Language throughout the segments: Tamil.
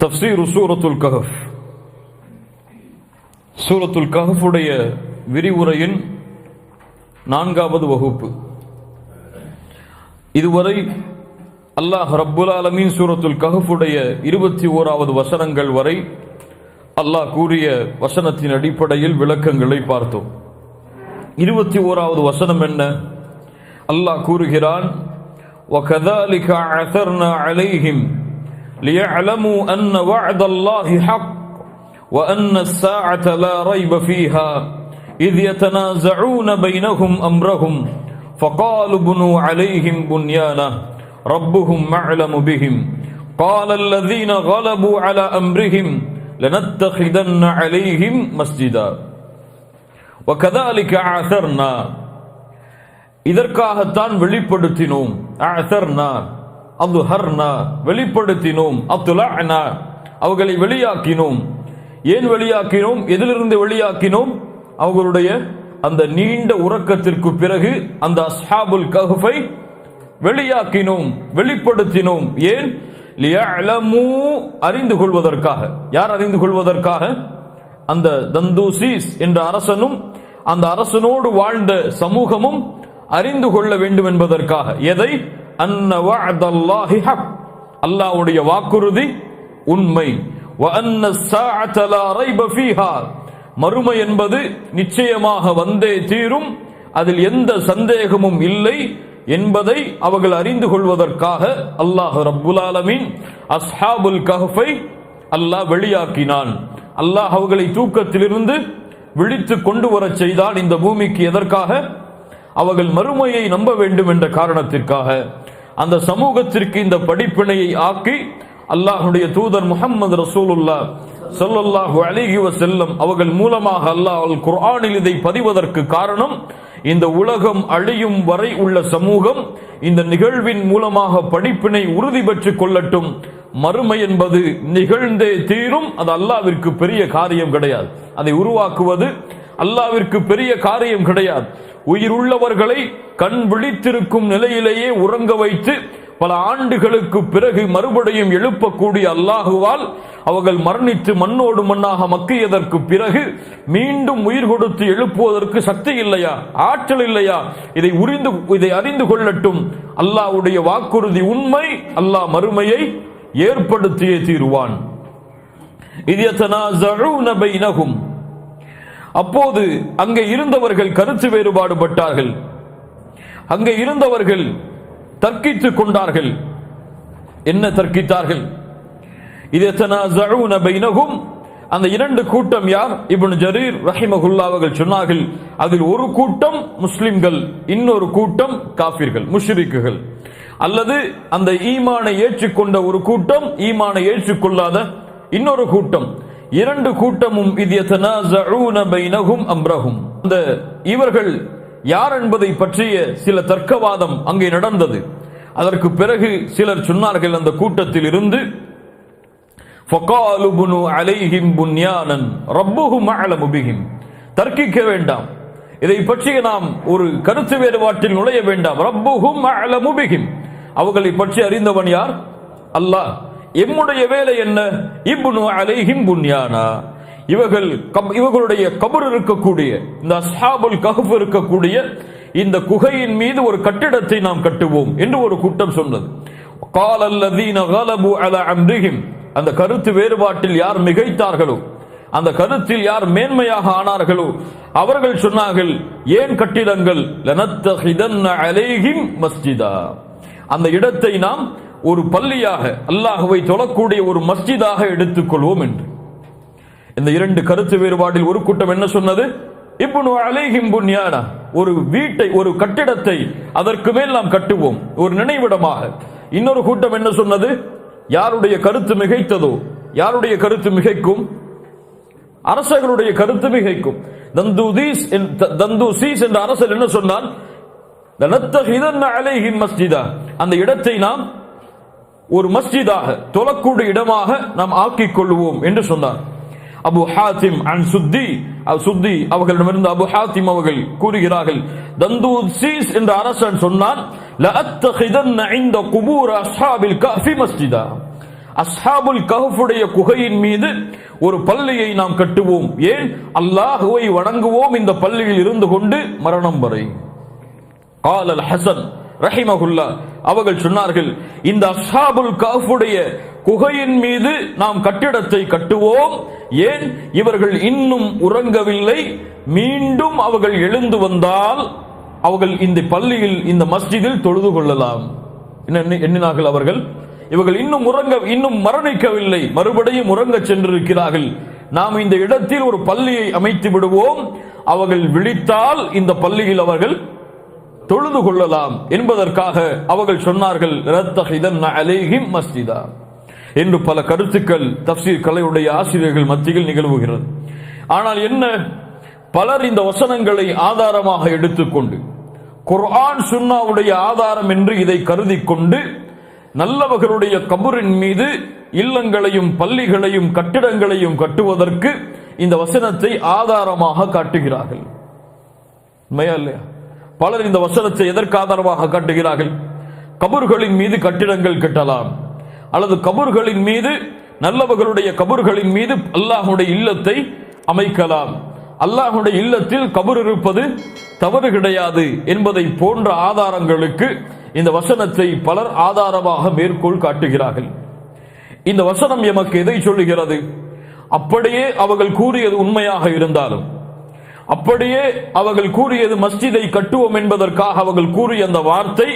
தஃப்சீர் சூரத்துல் கஹஃப். சூரத்துல் கஹஃபுடைய விரிவுரையின் 4வது வகுப்பு. இதுவரை அல்லாஹ் ரப்புல் ஆலமீன் சூரத்துல் கஹஃபுடைய 21வது வசனங்கள் வரை அல்லாஹ் கூறிய வசனத்தின் அடிப்படையில் விளக்கங்களை பார்த்தோம். 21வது வசனம் என்ன? அல்லாஹ் கூறுகிறான், وَكَذَلِكَ عَثَرْنَا عَلَيْهِمْ لِيَعْلَمُوا أَنَّ وَعْدَ اللَّهِ حَقٌّ وَأَنَّ السَّاعَةَ لَا رَيْبَ فِيهَا إِذْ يَتَنَازَعُونَ بَيْنَهُمْ أَمْرَهُمْ فَقَالُوا ابْنُوا عَلَيْهِمْ بُنْيَانًا رَبُّهُمْ أَعْلَمُ بِهِمْ قَالَ الَّذِينَ غَلَبُوا عَلَى أَمْرِهِمْ لَنَتَّخِذَنَّ عَلَيْهِمْ مَسْجِدًا وَكَذَلِكَ عَثَرْنَا. இதற்காகத்தான் வெளிப்படுத்தினோம். அஅஸர்னா, அத்ஹர்னா, வெளிப்படுத்தினோம். அத்லஅனா, அவர்களை வெளியாக்கினோம். ஏன் வெளியாக்கினோம்? எதிலிருந்து வெளியாக்கினோம்? அவர்களுடைய அந்த நீண்ட உறக்கத்திற்கு பிறகு அந்த அஸ்ஹாபுல் கஹ்ஃபை வெளியாக்கினோம், வெளிப்படுத்தினோம். ஏன்? லியஅலமு, அறிந்து கொள்வதற்காக. யார் அறிந்து கொள்வதற்காக? அந்த தந்தூசீஸ் என்ற அரசனும் அந்த அரசனோடு வாழ்ந்த சமூகமும் அறிந்து கொள்ள வேண்டும் என்பதற்காக. எதை? அன்ன வஅதல்லாஹி ஹக், அல்லாஹ்வுடைய வாக்குறுதி உண்மை. வ அன்ன ஸாஅத லா ரைப ஃபீஹா, மறுமை என்பது நிச்சயமாக வந்தே தீரும், அதில் எந்த சந்தேகமும் இல்லை என்பதை அவர்கள் அறிந்து கொள்வதற்காக அல்லாஹ் ரப்புல் ஆலமீன் அஸ்ஹாபுல் கஹ்ஃபை அல்லாஹ் வெளியாக்கினான். அல்லாஹ் அவர்களை தூக்கத்திலிருந்து விழித்து கொண்டு வர செய்தான் இந்த பூமிக்கு. எதற்காக? அவர்கள் மறுமையை நம்ப வேண்டும் என்ற காரணத்திற்காக. அந்த சமூகத்திற்கு இந்த படிப்பினையை ஆக்கி அல்லாஹ்வுடைய தூதர் முஹம்மது ரசூலுல்லாஹ் ஸல்லல்லாஹு அலைஹி வஸல்லம் அவர்கள் மூலமாக அல்லாஹ் குர்ஆனில் இதை பதிவதற்கு காரணம், இந்த உலகம் அழியும் வரை உள்ள சமூகம் இந்த நிகழ்வின் மூலமாக படிப்பினை உறுதி பெற்றுக் கொள்ளட்டும். மறுமை என்பது நிகழ்ந்தே தீரும். அது அல்லாஹ்விற்கு பெரிய காரியம் கிடையாது. அதை உருவாக்குவது அல்லாஹ்விற்கு பெரிய காரியம் கிடையாது. உயிருள்ளவர்களை கண் விழித்திருக்கும் நிலையிலேயே உறங்க வைத்து பல ஆண்டுகளுக்கு பிறகு மறுபடியும் எழுப்பக்கூடிய அல்லாஹுவால் அவர்கள் மரணித்து மண்ணோடு மண்ணாக மக்கியதற்கு பிறகு மீண்டும் உயிர் கொடுத்து எழுப்புவதற்கு சக்தி இல்லையா? ஆற்றல் இல்லையா? இதை அறிந்து கொள்ளட்டும். அல்லாஹ்வுடைய வாக்குறுதி உண்மை. அல்லாஹ் மறுமையை ஏற்படுத்தியே தீருவான். இத் யதனாஸஊன பைனஹும், அப்போது அங்கே இருந்தவர்கள் கருத்து வேறுபாடு பட்டார்கள். அங்கே இருந்தவர்கள் தர்க்கித்துக் கொண்டார்கள். என்ன தர்க்கித்தார்கள்? இது யதனாஸஊன பைனஹும், அந்த இரண்டு கூட்டம் யார்? இப்னு ஜரீர் ரஹிமஹுல்லாஹ் அவர்கள் சொன்னார்கள், அதில் ஒரு கூட்டம் முஸ்லிம்கள், இன்னொரு கூட்டம் காஃபிர்கள், முஷ்ரிக்குகள். அல்லது அந்த ஈமானை ஏற்றுக்கொண்ட ஒரு கூட்டம், ஈமானை ஏற்றுக்கொள்ளாத இன்னொரு கூட்டம். இரண்டு கூட்டமும் இது யதனாஸஊன பைனஹும் அம்ரஹும். அந்த இவர்கள் யார் என்பதை பற்றிய சில தர்க்கவாதம் அங்கே நடந்தது. அதற்கு பிறகு சிலர் சொன்னார்கள் அந்த கூட்டத்தில் இருந்து, ஃபகாலு புனு அலைஹிம் புன்யானன் ரப்புஹும் அஅலமு பிஹிம், தர்க்கிக்க வேண்டாம், இதை பற்றி நாம் ஒரு கருத்து வேறுபாட்டில் நுழைய வேண்டாம். ரப்புஹும் அஅலமு பிஹிம், அவர்களை பற்றி அறிந்தவன் யார்? அல்லாஹ். எம்முடைய வேலை என்ன? இப்னு அலைஹிம் புன்யானா, இவர்களுடைய கபர் இருக்கக்கூடிய இந்த அஸ்ஹாபுல் கஹ்ஃப் இருக்கக்கூடிய இந்த குகையின் மீது ஒரு கட்டிடத்தை நாம் கட்டுவோம் என்று ஒரு கூட்டம் சொன்னது. قال الذين غلبوا على امرهم, அந்த கருத்து வேறுபாட்டில் யார் மிகைத்தார்களோ, அந்த கருத்தில் யார் மேன்மையாக ஆனார்களோ அவர்கள் சொன்னார்கள், ஏன் கட்டிடங்கள்? லனத்தஹிதன்ன அலைஹிம் மஸ்ஜிதா, அந்த இடத்தை நாம் ஒரு பள்ளியாக, அல்லாஹ்வை தொழக்கூடிய ஒரு மஸ்ஜிதாக எடுத்துக்கொள்வோம் என்று. இந்த இரண்டு கருத்து வேறுபாட்டில் ஒரு கூட்டம் என்ன சொன்னது? இப்னு அலைஹிம் புன்யானா, ஒரு வீட்டை, ஒரு கட்டிடத்தை அதற்கு மேல் நாம் கட்டுவோம் ஒரு நினைவிடமாக. இன்னொரு கூட்டம் என்ன சொன்னது? யாருடைய கருத்து மிகைத்ததோ, யாருடைய கருத்து மிகைக்கும்? அரசர்களுடைய கருத்து மிகைக்கும். தந்தூசீஸ் என்ற அரசர் என்ன சொன்னான்? லனத்தஹிதன்ன அலைஹிம் மஸ்ஜிதா, அந்த இடத்தை நாம் ஒரு மஸ்ஜிதாக, தொழக்கூடிய இடமாக நாம் ஆக்கிக் கொள்வோம் என்று சொன்னார். அபு ஹாத்திம் அன் சுத்தி அவர்களிடமிருந்து அபு ஹாத்திம் அவர்கள் கூறுகிறார்கள், தந்தூசீஸ் என்ற அரசன் சொன்னான், லஅத்தஹிதன்ன இன்த குபூர் அஸ்ஹாபில் கஹ்ஃபி மஸ்ஜிதா, அஸ்ஹாபுல் கஹ்ஃபுடைய குகையின் மீது ஒரு பள்ளியை நாம் கட்டுவோம். ஏன்? அல்லாஹ்வை வணங்குவோம் இந்த பள்ளியில் இருந்து கொண்டு மரணம் வரை. காலல் ஹசன் ரஹிமஹுல்லா அவர்கள் சொன்னார்கள், இந்த அஸ்ஹாபுல் கஹ்ஃபுடைய குகையின் மீது நாம் கட்டிடத்தை கட்டுவோம். ஏன்? இவர்கள் இன்னும் உறங்கவில்லை. மீண்டும் அவர்கள் எழுந்து வந்தால் அவர்கள் இந்த பள்ளியில் இந்த மஸ்ஜிதில் தொழுது கொள்ளலாம். எண்ணினார்கள் அவர்கள், இவர்கள் இன்னும் மரணிக்கவில்லை, மறுபடியும் உறங்க சென்றிருக்கிறார்கள். நாம் இந்த இடத்தில் ஒரு பள்ளியை அமைத்து விடுவோம். அவர்கள் விழித்தால் இந்த பள்ளியில் அவர்கள் தொழுது கொள்ளலாம் என்பதற்காக அவர்கள் சொன்னார்கள், ரத்தஹிதன் அலைஹிம் மஸ்ஜிதா என்று பல கருத்துக்கள் தஃப்சீர் கலையுடைய ஆசிரியர்கள் மத்தியில் நிகழ்வுகிறது. ஆனால் என்ன, பலர் இந்த வசனங்களை ஆதாரமாக எடுத்துக்கொண்டு குர்ஆன் சுன்னாவுடைய ஆதாரம் என்று இதை கருதி கொண்டு நல்லவர்களுடைய கபரின் மீது இல்லங்களையும் பள்ளிகளையும் கட்டிடங்களையும் கட்டுவதற்கு இந்த வசனத்தை ஆதாரமாக காட்டுகிறார்கள். உண்மையா இல்லையா? பலர் இந்த வசனத்தை எதற்கு ஆதாரமாக காட்டுகிறார்கள்? கபர்களின் மீது கட்டிடங்கள் கட்டலாம், அல்லது கபர்களின் மீது நல்லவர்களுடைய கபர்களின் மீது அல்லாஹுடைய இல்லத்தை அமைக்கலாம், அல்லாஹுடைய இல்லத்தில் கபர் இருப்பது தவறு கிடையாது என்பதை போன்ற ஆதாரங்களுக்கு இந்த வசனத்தை பலர் ஆதாரமாக மேற்கோள் காட்டுகிறார்கள். இந்த வசனம் எமக்கு எதை சொல்லுகிறது? அப்படியே அவர்கள் கூறியது உண்மையாக இருந்தாலும், அப்படியே அவர்கள் கூறியது மஸ்ஜிதை கட்டுவோம் என்பதற்காக அவர்கள் கூறிய அந்த வார்த்தை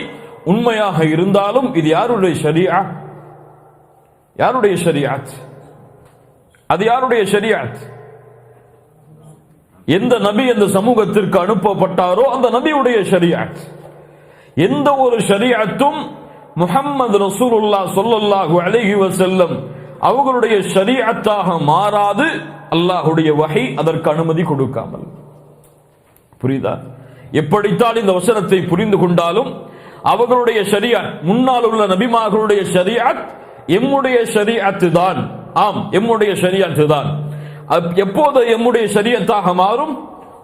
உண்மையாக இருந்தாலும், இது யாருடைய ஷரியா? யாருடைய ஷரியாத்? அது யாருடைய ஷரியாத்? எந்த நபி அந்த சமூகத்திற்கு அனுப்பப்பட்டாரோ அந்த நபியுடைய ஷரியாத். எந்த ஒரு ஷரியாத்தும் முஹம்மது ரசூலுல்லாஹ் ஸல்லல்லாஹு அலைஹி வஸல்லம் அவர்களுடைய ஷரியாத்தாக மாறாது, அல்லாஹ்வுடைய வஹி அதற்கு அனுமதி கொடுக்காமல். புரியுதா? எப்படித்தான் இந்த வசனத்தை புரிந்து கொண்டாலும் அவர்களுடைய ஷரியாத், முன்னால் உள்ள நபிமார்களுடைய ஷரியாத் எம்முடைய ஷரியாத்து தான். ஆம், எம்முடைய ஷரியாத்து தான். எப்போது எம்முடைய ஷரியத்தாக மாறும்?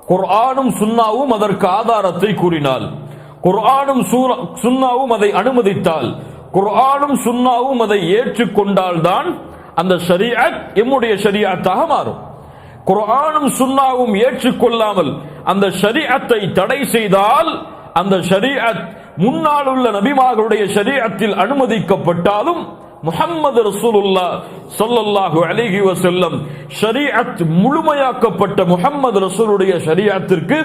குர்ஆனும் சுன்னாவும் அதற்கு ஆதாரத்தை கூறினால், குர்ஆனும் சுன்னாவும் அதை அனுமதித்தால், குர்ஆனும் சுன்னாவும் அதை ஏற்றுக்கொண்டால் தான் அந்த ஷரியத் எம்முடைய ஷரியத்தாக மாறும். குர்ஆனும் சுன்னாவும் ஏற்றுக்கொள்ளாமல் அந்த ஷரியத்தை தடை செய்தால் அந்த ஷரியத் முன்னால் உள்ள நபிமார்களுடைய ஷரியத்தில் அனுமதிக்கப்பட்டாலும் முஹம்மது ரசூலுல்லாஹ் ஸல்லல்லாஹு அலைஹி வஸல்லம் ஷரீஅத் முழுமையாக்கப்பட்ட முஹம்மது ரசூலுடைய ஷரீஅத்திற்கு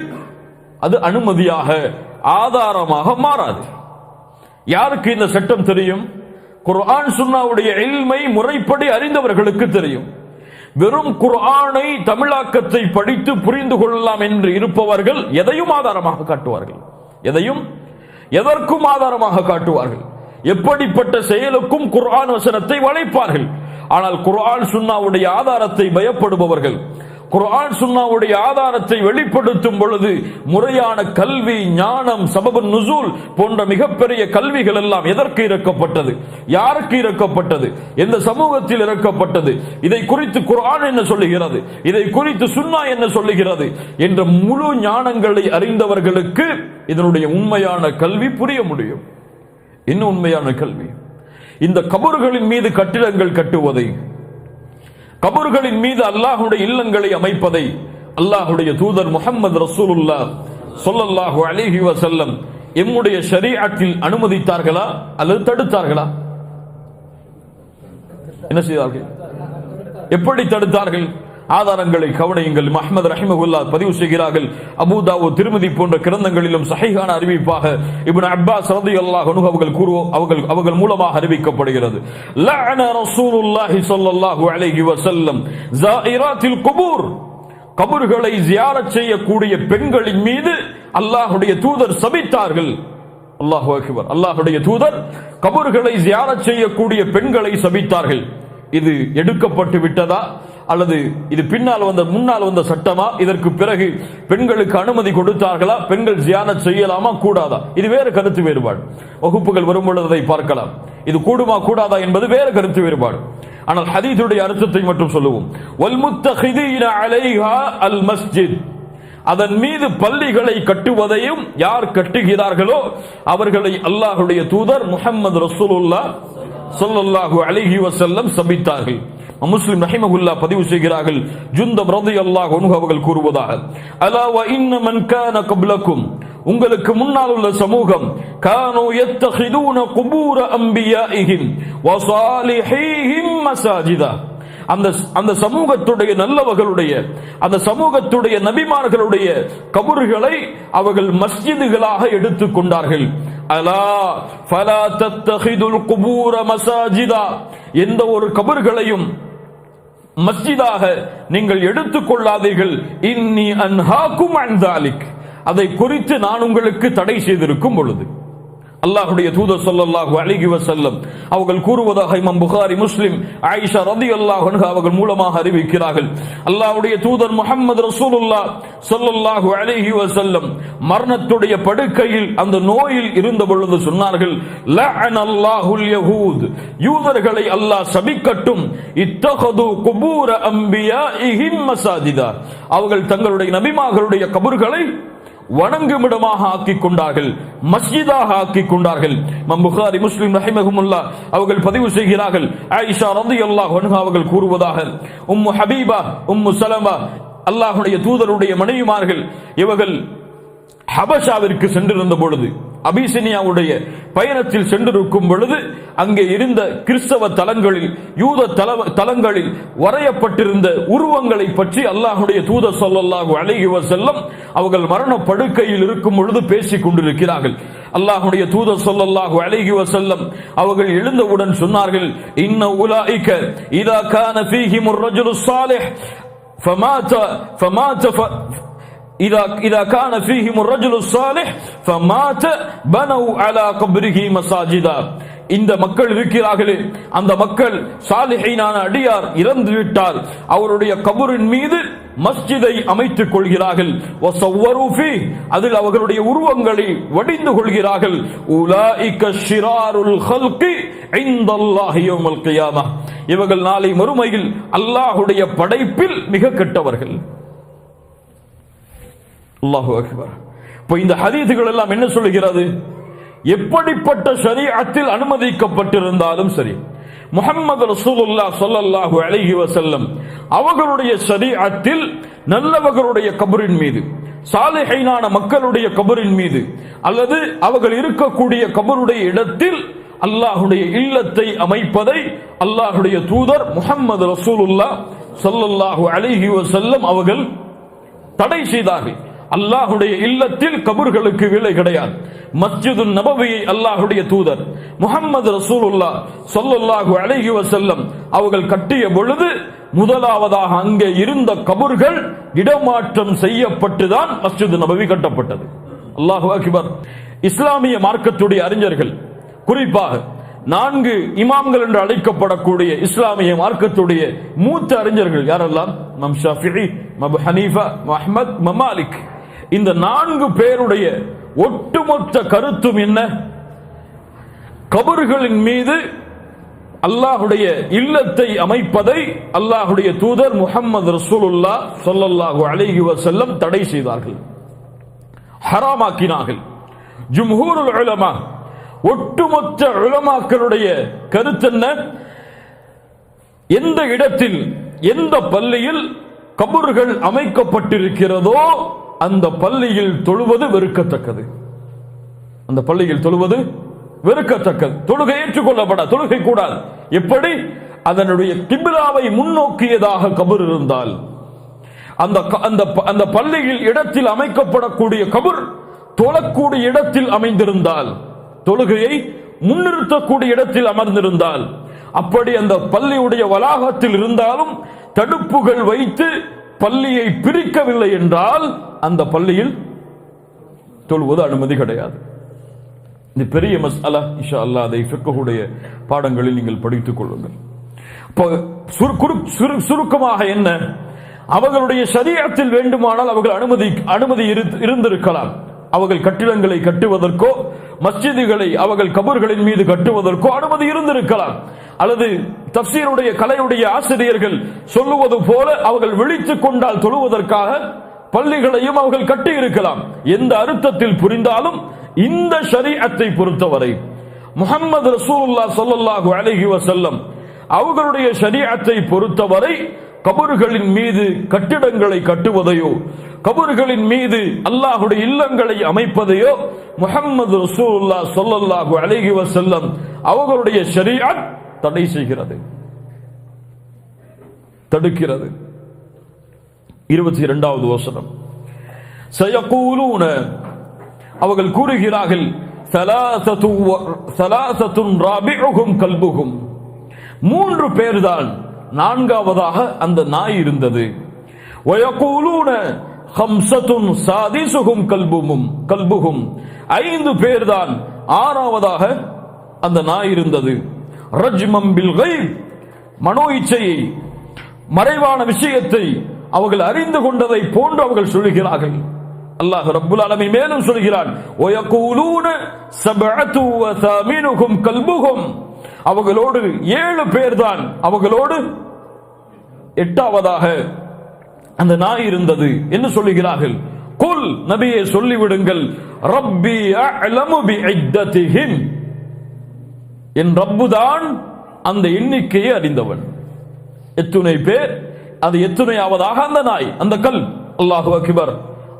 அது அனுமதியாக ஆதாரமாக மாறாது. யாருக்கு இந்த சட்டம் தெரியும்? குர்ஆன் சுன்னாவுடைய இல்மை முறைப்படி அறிந்தவர்களுக்கு தெரியும். வெறும் குர்ஆனை தமிழாக்கத்தை படித்து புரிந்து கொள்ளலாம் என்று இருப்பவர்கள் எதையும் ஆதாரமாக காட்டுவார்கள், எதற்கும் ஆதாரமாக காட்டுவார்கள். எப்படிப்பட்ட செயலுக்கும் குர்ஆன் வசனத்தை வளைப்பார்கள். ஆனால் குர்ஆன் சுன்னாவுடைய ஆதாரத்தை பயப்படுபவர்கள், குர்ஆன் சுன்னாவுடைய ஆதாரத்தை வெளிப்படுத்தும் பொழுது முறையான கல்வி, ஞானம், சபபுன் நுசூல் போன்ற மிகப்பெரிய கல்விகள் எல்லாம் எதற்கு இறக்கப்பட்டது, யாருக்கு இறக்கப்பட்டது, எந்த சமூகத்தில் இறக்கப்பட்டது, இதை குறித்து குர்ஆன் என்ன சொல்லுகிறது, இதை குறித்து சுன்னா என்ன சொல்லுகிறது என்ற முழு ஞானங்களை அறிந்தவர்களுக்கு இதனுடைய உண்மையான கல்வி புரிய முடியும். இன்னும் உண்மையான கல்வி இந்த கபர்களின் மீது கட்டிடங்கள் கட்டுவதை, கபர்களின் மீது அல்லாஹ்வுடைய இல்லங்களை அமைப்பதை அல்லாஹ்வுடைய தூதர் முஹம்மது ரசூலுல்லாஹ் ஸல்லல்லாஹு அலைஹி வஸல்லம் எம்முடைய ஷரீஅத்தில் அனுமதித்தார்களா அல்லது தடுத்தார்களா? என்ன செய்தார்கள்? எப்படி தடுத்தார்கள்? ஆதாரங்களை கவனியுங்கள். அஹ்மத் ரஹிமஹுல்லாஹ் பதிவு செய்கிறார்கள். அபூ தாவூத், திர்மிதி போன்ற கிரந்தங்களிலும் சஹீஹான அறிவிப்பாக இப்னு அப்பாஸ் ரலியல்லாஹு அன்ஹு அவர்கள் மூலமாக அறிவிக்கப்படுகிறது. லஅன ரசூலுல்லாஹி ஸல்லல்லாஹு அலைஹி வஸல்லம் ஸாயிராத்தில் குபூர், கபர்களை ஜியாரத் செய்யக்கூடிய பெண்களின் மீது அல்லாஹ்வுடைய தூதர் சபித்தார்கள். அல்லாஹு அக்பர். அல்லாஹ்வுடைய தூதர் கபர்களை ஜியாரத் செய்யக்கூடிய பெண்களை சபித்தார்கள். இது எடுக்கப்பட்டு விட்டதா அல்லது இது முன்னால் வந்த சட்டமா? இதற்கு பிறகு பெண்களுக்கு அனுமதி கொடுத்தார்களா? பெண்கள் ஜியாரத் செய்யலாமா கூடாதா? இது வேறு கருத்து வேறுபாடு. வகுப்புகள் வரும்பொழுது அதை பார்க்கலாம். இது கூடுமா கூடாதா என்பது வேறு கருத்து வேறுபாடு. ஆனால் ஹதீஸுடைய அர்த்தத்தை மட்டும் சொல்லுவோம். வல் முத்தகிதீன அலைஹா அல் மஸ்ஜித், அதன் மீது பள்ளிகளை கட்டுவதையும் யார் கட்டுகிறார்களோ அவர்களை அல்லாஹ்வுடைய தூதர் முஹம்மது ரசூலுல்லாஹ் ஸல்லல்லாஹு அலைஹி வஸல்லம் சபித்தார்கள். முஸ்லிம் ரஹிமஹுல்லாஹ் பதிவு செய்கிறார்கள், ஜுந்தப் ரலியல்லாஹு அன்ஹு அவர்கள் கூறுவதாக, அலா வ இன்ன மன் கான கப்லக்கும், உங்களுக்கு முன்னால் உள்ள சமூகம், கானு யத்தகிதுன குபூர அன்பியாஇஹிம் வ ஸாலிஹீஹிம் மசாஜிதா, அந்த சமூகத்துடைய நல்லவர்களுடைய, அந்த சமூகத்துடைய நபிமார்களுடைய கபர்களை அவர்கள் மஸ்ஜிதுகளாக எடுத்துக் கொண்டார்கள். அலா ஃபலா தத்தகிதுல் குபூர மசாஜிதா, எந்த ஒரு கபர்களையும் மஸ்ஜிதாக நீங்கள் எடுத்துக் கொள்ளாதீர்கள். இன்னி அன்ஹாக்கும் அன் தாலிக், அதை குறித்து நான் உங்களுக்கு தடை செய்திருக்கும் பொழுது. அல்லாஹ்வுடைய தூதர் ஸல்லல்லாஹு அலைஹி வஸல்லம் அவர்கள் கூறுவதாக இமாம் புகாரி, முஸ்லிம், ஆயிஷா ரலியல்லாஹு அன்ஹா அவர்கள் மூலமாக அறிவிக்கிறார்கள், அல்லாஹ்வுடைய தூதர் முஹம்மது ரசூலுல்லாஹ் ஸல்லல்லாஹு அலைஹி வஸல்லம் மரணத்துடைய படுக்கையில் அந்த நோயில் இருந்த பொழுது சொன்னார்கள், லஅனல்லாஹுல் யஹூத், யூதர்களை அல்லாஹ் சபிக்கட்டும், இத்தகது குபூர அன்பியாஇஹிம் மசாஜிதா, அவர்கள் தங்களுடைய நபிமார்களுடைய கபர்களை வணங்குமிடமாக ஆக்கிக் கொண்டார்கள், மஸ்ஜிதாக ஆக்கிக் கொண்டார்கள். இமாம் புகாரி, முஸ்லிம் ரஹிமஹுமுல்லாஹ் அவர்கள் பதிவு செய்கிறார்கள், ஆயிஷா ரலியல்லாஹு அன்ஹா அவர்கள் கூறுவதாக, உம்மு ஹபீபா, உம்மு சலமா, அல்லாஹ்வுடைய தூதருடைய மனைவிமார்கள், இவர்கள் ஹபஷாவிற்கு சென்றிருந்த பொழுது, அபிசினியாவுடைய பயணத்தில் சென்றிருக்கும் பொழுது, அங்கே இருந்த கிறிஸ்தவ தலங்களில், யூத தலங்களில் வரையப்பட்டிருந்த உருவங்களை பற்றி அல்லாஹ்வுடைய தூதர் ஸல்லல்லாஹு அலைஹி வஸல்லம் அவர்கள் மரண படுக்கையில் இருக்கும் பொழுது பேசிக் கொண்டிருக்கிறார்கள். அல்லாஹ்வுடைய தூதர் ஸல்லல்லாஹு அலைஹி வஸல்லம் அவர்கள் எழுந்தவுடன் சொன்னார்கள், இன்ன உலாயிக இதா கான ஃபீஹிமுர் ரஜுலு ஸாலிஹ் ஃபமாத إذا كان فيهم الرجل الصالح فمات بنوا على قبره مساجدا, இந்த மக்கள் இருக்கிறார்களே, அந்த மக்கள் சாலிஹீனான அடியார் இறந்து விட்டால் அவருடைய கபரின் மீது மஸ்ஜிதை அமைத்துக் கொள்கிறார்கள். வஸவ்வரு ஃபீ, அதில் அவர்களுடைய உருவங்களை வடிந்து கொள்கிறார்கள். உலாயிக ஷிராருல் ஹல்கி இன்தல்லாஹி யௌமல் கியாமஹ், இவர்கள் நாளை மறுமையில் அல்லாஹ்வுடைய படைப்பில் மிக கெட்டவர்கள். அல்லாஹு அக்பர். இப்போ இந்த ஹதீதுகள் எல்லாம் என்ன சொல்லுகிறது? எப்படிப்பட்ட ஷரீஅத்தில் அனுமதிக்கப்பட்டிருந்தாலும் சரி, முஹம்மது ரசூலுல்லாஹ் ஸல்லல்லாஹு அலைஹி வஸல்லம் அவர்களுடைய ஷரீஅத்தில் நல்லவர்களுடைய கபரின் மீது, சாலிஹீனான மக்களுடைய கபரின் மீது, அல்லது அவர்கள் இருக்கக்கூடிய கபருடைய இடத்தில் அல்லாஹ்வுடைய இல்லத்தை அமைப்பதை அல்லாஹ்வுடைய தூதர் முஹம்மது ரசூலுல்லாஹ் ஸல்லல்லாஹு அலைஹி வஸல்லம் அவர்கள் தடை செய்தார்கள். அல்லாஹ்வுடைய இல்லத்தில் கபர்களுக்கு விலை கிடையாது. மஸ்ஜிது நபவியை அல்லாஹ்வுடைய தூதர் முஹம்மது ரசூலுல்லாஹ் ஸல்லல்லாஹு அலைஹி வஸல்லம் அவர்கள் கட்டிய பொழுது முதலாவதாக அங்கே இருந்த கபர்கள் இடமாற்றம் செய்யப்பட்டுதான் மஸ்ஜிது நபவி கட்டப்பட்டது. அல்லாஹு அக்பர். இஸ்லாமிய மார்க்கத்துடைய அறிஞர்கள், குறிப்பாக 4 இமாம்கள் என்று அழைக்கப்படக்கூடிய இஸ்லாமிய மார்க்கத்துடைய மூத்த அறிஞர்கள் யாரெல்லாம்? இமாம் ஷாஃபிஈ, அபூ ஹனீஃபா, அஹ்மத், மாலிக். இந்த 4 பேருடைய ஒட்டுமொத்த கருத்தும் என்ன? கபர்களின் மீது அல்லாஹ்வுடைய இல்லத்தை அமைப்பதை அல்லாஹ்வுடைய தூதர் முஹம்மது ரசூலுல்லாஹ் ஸல்லல்லாஹு அலைஹி வஸல்லம் தடை செய்தார்கள், ஹராமாக்கினார்கள். ஜும்ஹூருல் உலமா, ஒட்டுமொத்த உலமாக்களுடைய கருத்து என்ன? எந்த இடத்தில், எந்த பள்ளியில் கபர்கள் அமைக்கப்பட்டிருக்கிறதோ அந்த பள்ளியில் தொழுவது வெறுக்கத்தக்கது. அந்த பள்ளியில் தொழுவது வெறுக்கத்தக்கது. தொழுகை ஏற்றுக்கொள்ளப்பட, தொழுகை கூடாது. எப்படி? அதனுடைய கிப்லாவை முன்னோக்கியதாக கபர் இருந்தால், அந்த பள்ளியில் இடத்தில் அமைக்கப்படக்கூடிய கபர் தொழக்கூடிய இடத்தில் அமைந்திருந்தால், தொழுகையை முன்னிறுத்தக்கூடிய இடத்தில் அமர்ந்திருந்தால், அப்படி அந்த பள்ளியுடைய வளாகத்தில் இருந்தாலும் தடுப்புகள் வைத்து பள்ளியை பிரிக்கவில்லை என்றால் அந்த பள்ளியில் தொழுவது அனுமதி கிடையாது. இந்த பெரிய மஸ்அலா, இன்ஷா அல்லாஹ் அதை ஃபிக்ஹுடைய பாடங்களில் நீங்கள் படித்துக் கொள்ளுங்கள். சுருக்கமாக என்ன? அவர்களுடைய ஷரீஅத்தில் வேண்டுமானால் அவர்கள் அனுமதி இருந்திருக்கலாம். அவர்கள் கட்டிடங்களை கட்டுவதற்கோ மஸ்ஜிதுகளை அவர்கள் கபர்களின் மீது கட்டுவதற்கோ அனுமதி இருந்திருக்கலாம். அல்லது தஃப்சீருடைய கலையுடைய ஆசிரியர்கள் சொல்லுவது போல அவர்கள் விழித்துக் கொண்டால் தொழுவதற்காக பள்ளிகளையும் அவர்கள் கட்டி இருக்கலாம். எந்த அர்த்தத்தில் புரிந்தாலும் இந்த ஷரீஅத்தை பொறுத்தவரை முஹம்மது ரசூலுல்லாஹ் ஸல்லல்லாஹு அலைஹி வஸல்லம் அவர்களுடைய ஷரீஅத்தை பொறுத்தவரை கபர்களின் மீது கட்டிடங்களை கட்டுவதையோ கபர்களின் மீது அல்லாஹ்வுடைய இல்லங்களை அமைப்பதையோ முஹம்மது ரசூலுல்லாஹ் ஸல்லல்லாஹு அலைஹி வஸல்லம் அவர்களுடைய ஷரீஅத் தடை செய்கிறது, தடுக்கிறது. 22வது வசனம், சயகூலூன அவர்கள் கூறுகிறார்கள், ஸலாஸத்துன் ராபிஉஹும் கல்புஹும் 3 பேர்தான் நான்காவதாக அந்த நாய் இருந்தது. வயகூலூன ஹம்ஸத்துன் சாதிஸுஹும் கல்புஹும் 5 பேர்தான் ஆறாவதாக அந்த நாய் இருந்தது. ரஜ்மம் பில் கைப் மனோ இச்சையை மறைவான விஷயத்தை அவர்கள் அறிந்து கொண்டதை போன்று அவர்கள் சொல்கிறார்கள். அல்லாஹ் ரப்புல் ஆலமீன் மேலும் சொல்கிறான், வயகூலூன சபஅத்து வ தாமினுஹும் கல்புஹும் அவர்களோடு 7 பேர்தான் அவர்களோடு 8ஆவதாக அந்த நாய் இருந்தது என்று சொல்லுகிறார்கள். குல் நபியே சொல்லிவிடுங்கள், ரப்பி அஅலமு பிஇத்ததிஹிம் என் ரப்புதான் அந்த எண்ணிக்கையை அறிந்தவன். எத்துணை பேர், அது எத்துணையாவதாக அந்த நாய், அந்த கல். அல்லாஹு அக்பர்.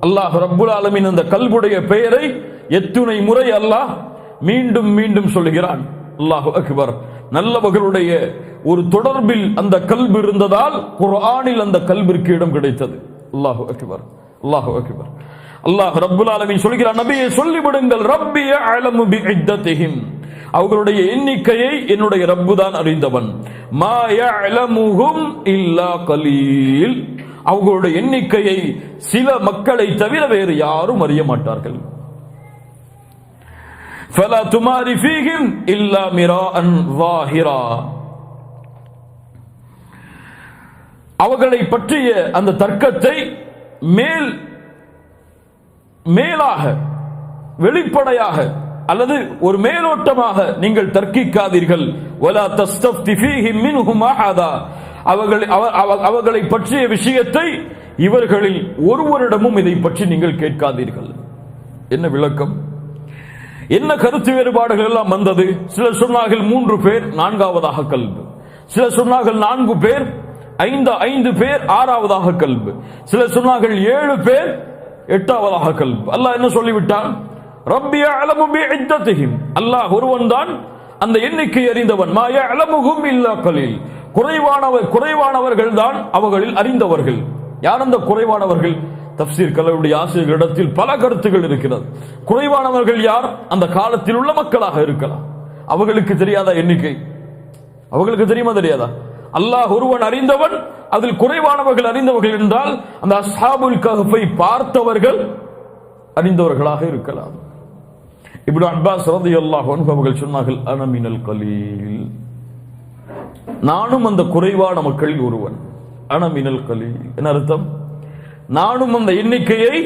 அல்லாஹ் ரப்புல் ஆலமீன் அந்த கல்புடைய பெயரை எத்துணை முறை அல்லாஹ் மீண்டும் மீண்டும் சொல்லுகிறான். அல்லாஹு அக்பர். நல்லவர்களுடைய ஒரு தொடர்பில் அந்த கல்பு இருந்ததால் குர்ஆனில் அந்த கல்பிற்கு இடம் கிடைத்தது. அல்லாஹு அக்பர், அல்லாஹு அக்பர். அல்லாஹ் ரப்புல் ஆலமீன் சொல்கிறான், நபியே சொல்லிவிடுங்கள், ரப்பி அஅலமு பிஇத்ததிஹிம் அவர்களுடைய எண்ணிக்கையை என்னுடைய ரப்பு தான் அறிந்தவன். மா யஅலமுஹும் இல்லா கலீல் அவர்களுடைய எண்ணிக்கையை சில மக்களை தவிர வேறு யாரும் அறிய மாட்டார்கள். ஃபலா துமாரி ஃபீஹிம் இல்லா மிராஅன் ஸாஹிரா அவர்களை பற்றிய அந்த தர்க்கத்தை மேலாக வெளிப்படையாக அல்லது ஒரு மேலோட்டமாக நீங்கள் தர்க்கிக்காதீர்கள். வலா தஸ்தஃப்தி ஃபீஹிம் மின்ஹும் அஹதா அவர்களை பற்றிய விஷயத்தை இவர்களில் ஒருவரிடமும் இதை பற்றி நீங்கள் கேட்காதீர்கள். என்ன விளக்கம், என்ன கருத்து வேறுபாடுகள் எல்லாம் வந்தது? சிலர் சொன்னார்கள் 3 பேர் 4ஆவதாக கல்பு, சிலர் சொன்னார்கள் 4 பேர் 5 பேர் 6ஆவதாக கல்பு, சிலர் சொன்னார்கள் 7 பேர் 8ஆவதாக கல்பு. அல்லாஹ் என்ன சொல்லிவிட்டான்? ரப்பி அஅலமு பிஇத்ததிஹிம் அல்லாஹ் ஒருவன் தான் அந்த எண்ணிக்கை அறிந்தவன். மா யஅலமுஹும் இல்லா கலீல் குறைவானவர்கள் தான் அவர்களில் அறிந்தவர்கள். யார் அந்த குறைவானவர்கள்? தஃப்சீர் கலருடைய ஆசிரியர்களிடத்தில் பல கருத்துகள் இருக்கிறது. குறைவானவர்கள் யார்? அந்த காலத்தில் உள்ள மக்களாக இருக்கலாம். அவர்களுக்கு தெரியாத எண்ணிக்கை, அவர்களுக்கு தெரியுமா தெரியாதா? அல்லாஹ் ஒருவன் அறிந்தவன், அதில் குறைவானவர்கள் அறிந்தவர்கள் என்றால் அந்த அஸ்ஹாபுல் கஹ்ஃபை பார்த்தவர்கள் அறிந்தவர்களாக இருக்கலாம். இப்னு அப்பாஸ் ரலியல்லாஹு அன்ஹு அவர்கள் சொன்னார்கள், அன மினல் கலீல் நானும் அந்த குறைவான மக்களில் ஒருவன். அன மினல் கலீல் என்ன அர்த்தம்? நானும் அந்த எண்ணிக்கையை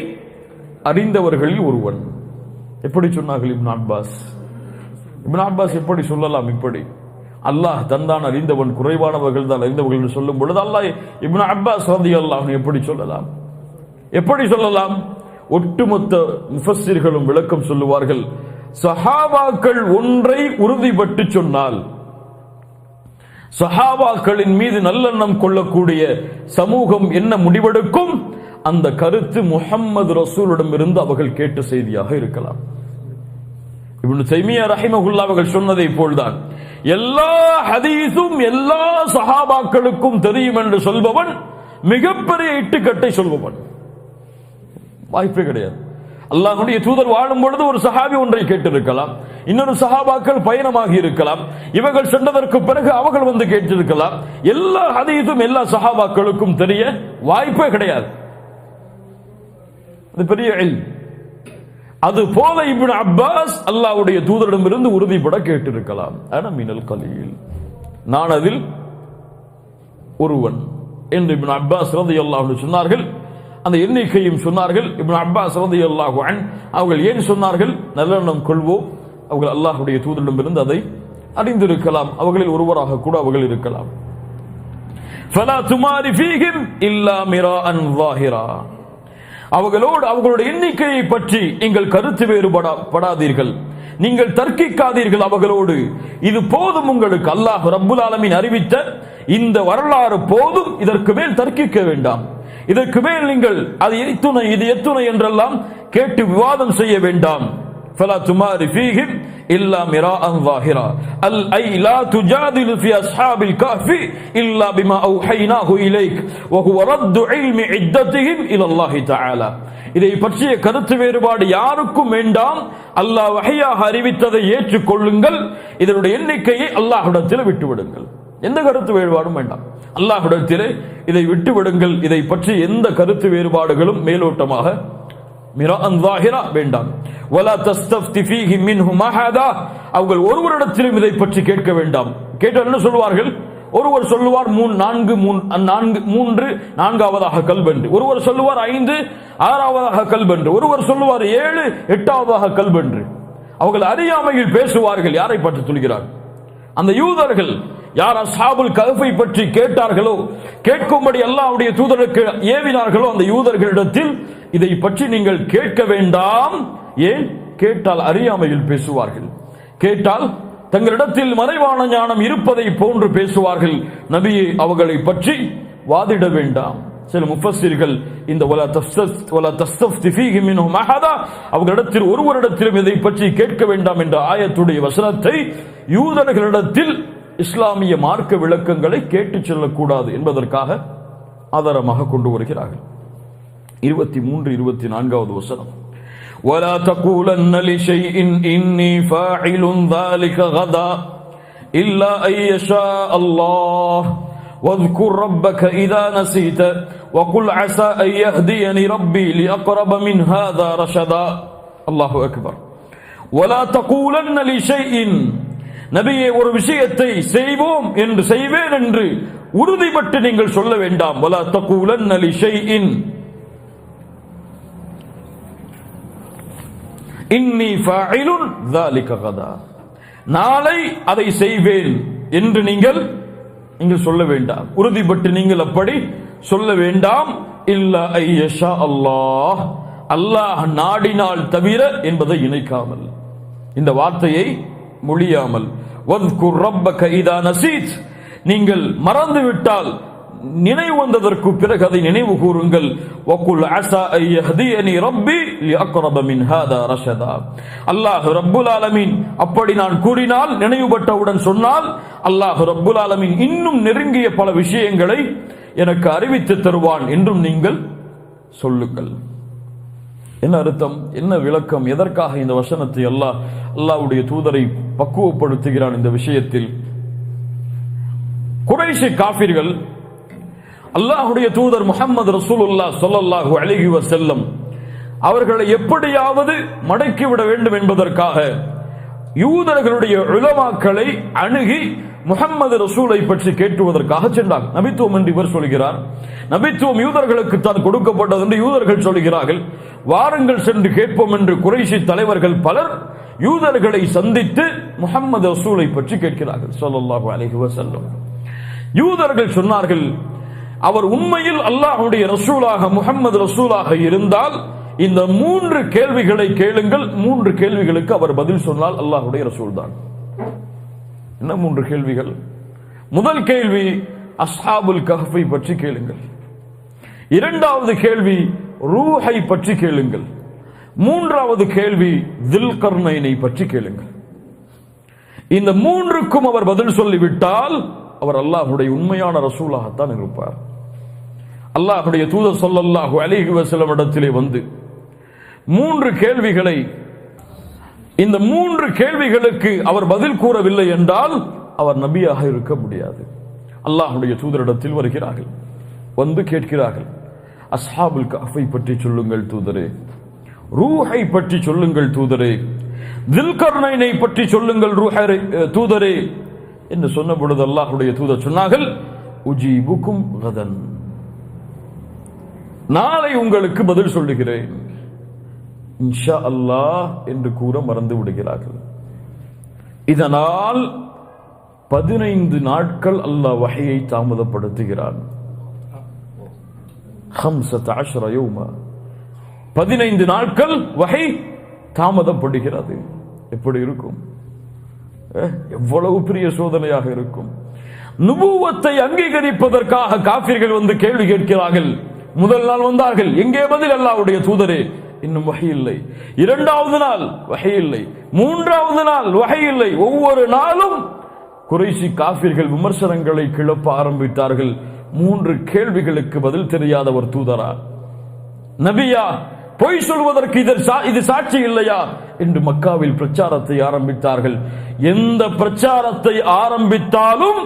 அறிந்தவர்களில் ஒருவன். எப்படி சொன்னார்கள் இப்னு அப்பாஸ்? இப்னு அப்பாஸ் எப்படி சொல்லலாம்? இப்படி அல்லாஹ் தந்தான் அறிந்தவன், குறைவானவர்கள் தான் அறிந்தவர்கள் என்று சொல்லும் பொழுது அல்லாஹ் இப்னு அப்பாஸ் ரலியல்லாஹு அன்ஹு எப்படி சொல்லலாம்? எப்படி சொல்லலாம்? ஒட்டுமொத்த முஃபஸ்ஸிர்களும் விளக்கம் சொல்லுவார்கள், சஹாபாக்கள் ஒன்றை உறுதிப்பட்டு சொன்னால், சஹாபாக்களின் மீது நல்லெண்ணம் கொள்ளக்கூடிய சமூகம் என்ன முடிவெடுக்கும், அந்த கருத்து முஹம்மது ரசூலிடம் இருந்து அவர்கள் கேட்ட செய்தியாக இருக்கலாம். இப்னு தைமியா ரஹிமஹுல்லாஹ் அவர்கள் சொன்னதை போல்தான் எல்லா ஹதீஸும் எல்லா சஹாபாக்களுக்கும் தெரியும் என்று சொல்பவன் மிகப்பெரிய இட்டுக்கட்டை சொல்பவன். வாய்ப்பே கிடையாது. அல்லாஹ்வுடைய தூதர் வாழும் பொழுது ஒரு சஹாபி ஒன்றை கேட்டிருக்கலாம், இன்னொரு சஹாபாக்கள் பயணமாகி இருக்கலாம், இவர்கள் சென்றதற்கு பிறகு அவர்கள் வந்து கேட்டிருக்கலாம். எல்லா ஹதீஸும் எல்லா சஹாபாக்களுக்கும் தெரிய வாய்ப்பே கிடையாது. அது பெரிய இல்ம். அது போல இப்னு அப்பாஸ் அல்லாஹ்வுடைய தூதரிடமிருந்து உறுதிப்பட கேட்டிருக்கலாம், அன மினல் கலீல் நான் அதில் ஒருவன் என்று இப்னு அப்பாஸ் ரலியல்லாஹு அன்ஹு சொன்னார்கள். அந்த எண்ணிக்கையும் சொன்னார்கள். இப்னு அப்பாஸ் ரலியல்லாஹு அன்ஹு அவர்கள் ஏன் சொன்னார்கள்? நல்லெண்ணம் கொள்வோம், அவர்கள் அல்லாஹ்வுடைய தூதரிடமிருந்து அதை அறிந்திருக்கலாம், அவர்களில் ஒருவராக கூட அவர்கள் இருக்கலாம். ஃபலா துமாரி ஃபீஹிம் இல்லா மிராஅன் ஸாஹிரா அவர்களோடு அவர்களுடைய எண்ணிக்கையை பற்றி நீங்கள் கருத்து வேறுபடாதீர்கள். நீங்கள் தர்க்கிக்காதீர்கள் அவர்களோடு. இது போதும் உங்களுக்கு. அல்லாஹ் ரப்புல் ஆலமீன் அறிவித்த இந்த வரலாறு போதும். இதற்கு மேல் தர்க்கிக்க வேண்டாம். இதற்கு மேல் நீங்கள் அது எத்துணை இது எத்துணை என்றெல்லாம் கேட்டு விவாதம் செய்ய வேண்டாம். فلا تمار فيهم إلا مراء ظاهرا أي لا تجادل في أصحاب الكهف إلا بما أوحيناه إليك وهو رد علم عدتهم إلى الله تعالى. இதை பற்றிய கருத்து வேறுபாடு யாருக்கும் வேண்டாம். அல்லாஹ் வஹையாக அறிவித்ததை ஏற்றுக்கொள்ளுங்கள். இதனுடைய எண்ணிக்கையை அல்லாஹ்விடத்தில் விட்டுவிடுங்கள். எந்த கருத்து வேறுபாடும் வேண்டாம். அல்லாஹ்விடத்திலே இதை விட்டுவிடுங்கள். இதை பற்றி எந்த கருத்து வேறுபாடுகளும் மேலோட்டமாக மிராஅன் ஸாஹிரா வேண்டாம். வலா தஸ்தஃப்தி ஃபீஹி மின்ஹும் அஹதா. அவர்கள் ஒருவரிடத்திலும் இதை பற்றி கேட்க வேண்டாம். கேட்டால் என்ன சொல்வார்கள்? ஒருவர் சொல்லுவார் 3 நான்காவதாக கல்பென்று, ஒருவர் சொல்லுவார் 5 6ஆவதாக கல்பென்று, ஒருவர் சொல்லுவார் 7 8ஆவதாக கல்பென்று. அவர்கள் அறியாமையில் பேசுவார்கள். யாரை பற்றி சொல்கிறார்? அந்த யூதர்கள் யார் அஸ்ஹாபுல் கஹ்ஃபை பற்றி கேட்டார்களோ, கேட்கும்படி அல்லாஹ்வுடைய தூதருக்கு ஏவினார்களோ, அந்த யூதர்களிடத்தில் இதை பற்றி நீங்கள் கேட்க வேண்டாம். ஏன்? கேட்டால் அறியாமையில் பேசுவார்கள். கேட்டால் தங்களிடத்தில் மறைவான ஞானம் இருப்பதை போன்று பேசுவார்கள். நபியை அவர்களை பற்றி வாதிட வேண்டாம். சில முஃபஸ்ஸிர்கள் இந்த வலா தஸ்தஃப்தி ஃபீஹி மின்ஹும் அஹதா, அவர்களிடத்தில் ஒருவரிடத்திலும் இதை பற்றி கேட்க வேண்டாம் என்ற ஆயத்துடைய வசனத்தை யூதர்களிடத்தில் இஸ்லாமிய மார்க்க விளக்கங்களை கேட்டுச் செல்லக்கூடாது என்பதற்காக ஆதாரமாக கொண்டு வருகிறார்கள். 23 24வது வசனம், وَلَا تَقُولَنَّ لِشَيْءٍ إِنِّي فَاعِلٌ ذَلِكَ غَدًا إِلَّا أَن يَشَاءَ اللَّهُ وَاذْكُرْ رَبَّكَ إِذَا نَسِيتَ وَقُلْ عَسَىٰ أَن يَهْدِيَنِي رَبِّي لِأَقْرَبَ مِنْ هَذَا رَشَدًا. அல்லாஹு அக்பர். وَلَا تَقُولَنَّ لِشَيْءٍ, நபியே ஒரு விஷயத்தை செய்வோம் என்று செய்வேன் என்று உறுதிப்பட்டு நீங்கள் சொல்ல வேண்டாம். وَلَا تَقُولَنَّ لِشَيْءٍ இன்னி ஃபாயிலுன் ذلك غدا, நாளை அதை செய்வேன் என்று நீங்கள் சொல்ல வேண்டாம். உறுதிப்பட்டு நீங்கள் அப்படி சொல்ல வேண்டாம். இல்லா ஐயஷா அல்லாஹ், அல்லாஹ் நாடினால் தவிர என்பதை இணைக்காமல், இந்த வார்த்தையை மொழியாமல். வத்குர் ரப்பக இதா நசீத், நீங்கள் மறந்துவிட்டால் நினைவு வந்ததற்கு பிறகு அதை நினைவு கூறுங்கள். வகுல் அஸா அன் யஹ்தியனி ரப்பி லிஅக்ரப மின் ஹாதா ரஷதா. அல்லாஹ் ரப்புல் ஆலமீன் அப்படி நான் கூறினால், நினைவுபட்டவுடன் சொன்னால், அல்லாஹ் ரப்புல் ஆலமீன் இன்னும் நெருங்கிய பல விஷயங்களை எனக்கு அறிவித்து தருவான் என்றும் நீங்கள் சொல்லுங்கள். என்ன அர்த்தம்? என்ன விளக்கம்? எதற்காக இந்த வசனத்தை அல்லாஹ்வுடைய தூதரை பக்குவப்படுத்துகிறான் இந்த விஷயத்தில்? குறைஷி காஃபிர்கள் அல்லாஹ்வுடைய தூதர் முஹம்மது ரசூலுல்லாஹ் ஸல்லல்லாஹு அலைஹி வஸல்லம் அவர்களை எப்படியாவது மடக்கிவிட வேண்டும் என்பதற்காக யூதர்களுடைய உலமாக்களை அணுகி முஹம்மது ரசூலை பற்றி கேட்டுவதற்காக சென்றார். நபித்துவம் என்று இவர் சொல்கிறார். நபித்துவம் யூதர்களுக்கு தான் கொடுக்கப்பட்டது என்று யூதர்கள் சொல்கிறார்கள். வாருங்கள் சென்று கேட்போம் என்று குறைஷி தலைவர்கள் பலர் யூதர்களை சந்தித்து முஹம்மது ரசூலை பற்றி கேட்கிறார்கள் ஸல்லல்லாஹு அலைஹி வஸல்லம். யூதர்கள் சொன்னார்கள், அவர் உண்மையில் அல்லாஹ்வுடைய ரசூலாக முஹம்மது ரசூலாக இருந்தால் இந்த 3 கேள்விகளை கேளுங்கள். 3 கேள்விகளுக்கு அவர் பதில் சொன்னால் அல்லாஹ்வுடைய ரசூல் தான். என்ன 3 கேள்விகள்? முதல் கேள்வி அஸ்ஹாபுல் கஹ்ஃபை பற்றி கேளுங்கள். இரண்டாவது கேள்வி ரூஹை பற்றி கேளுங்கள். மூன்றாவது கேள்வி தில்கர்னைனை பற்றி கேளுங்கள். இந்த 3க்கும் அவர் பதில் சொல்லிவிட்டால் அவர் அல்லாஹ்வுடைய உண்மையான ரசூலாகத்தான் இருப்பார். அல்லாஹ்வுடைய தூதர் ஸல்லல்லாஹு அலைஹி வஸல்லம் இடத்திலே வந்து 3 கேள்விகளை, இந்த 3 கேள்விகளுக்கு அவர் பதில் கூறவில்லை என்றால் அவர் நபியாக இருக்க முடியாது. அல்லாஹ்வுடைய தூதரிடத்தில் வருகிறார்கள், வந்து கேட்கிறார்கள், அஸ்ஹாபுல் கஹ்ஃபை பற்றி சொல்லுங்கள் தூதரே, ரூஹை பற்றி சொல்லுங்கள் தூதரே, தில்கர்னைனை பற்றி சொல்லுங்கள் தூதரே என்று சொன்ன பொழுது அல்லாஹ்வுடைய தூதர் சொன்னார்கள், உஜீபுக்கும் கதன், நாளை உங்களுக்கு பதில் சொல்லுகிறேன் இன்ஷா அல்லாஹ் என்று கூற மறந்து விடுகிறார்கள். இதனால் 15 நாட்கள் அல்லாஹ் வஹையை தாமதப்படுத்துகிறான். 15 யௌமா, 15 நாட்கள் வஹை தாமதப்படுகிறது. எப்படி இருக்கும்? எவ்வளவு பெரிய சோதனையாக இருக்கும். நுபுவத்தை அங்கீகரிப்பதற்காக காஃபிர்கள் வந்து கேள்வி கேட்கிறார்கள். முதல் நாள் வந்தார்கள், எங்கே பதில்? அல்லாஹ்வுடைய தூதரே, இன்னும் வஹி இல்லை. இரண்டாவது நாள் வஹி இல்லை. மூன்றாவது நாள் வஹி இல்லை. ஒவ்வொரு நாளும் குறைஷி காஃபிர்கள் விமர்சனங்களை கிளப்ப ஆரம்பித்தார்கள். 3 கேள்விகளுக்கு பதில் தெரியாத ஒரு தூதரா, நபியா, பொய் சொல்வதற்கு இது சாட்சி இல்லையா என்று மக்காவில் பிரச்சாரத்தை ஆரம்பித்தார்கள். எந்த பிரச்சாரத்தை ஆரம்பித்தாலும்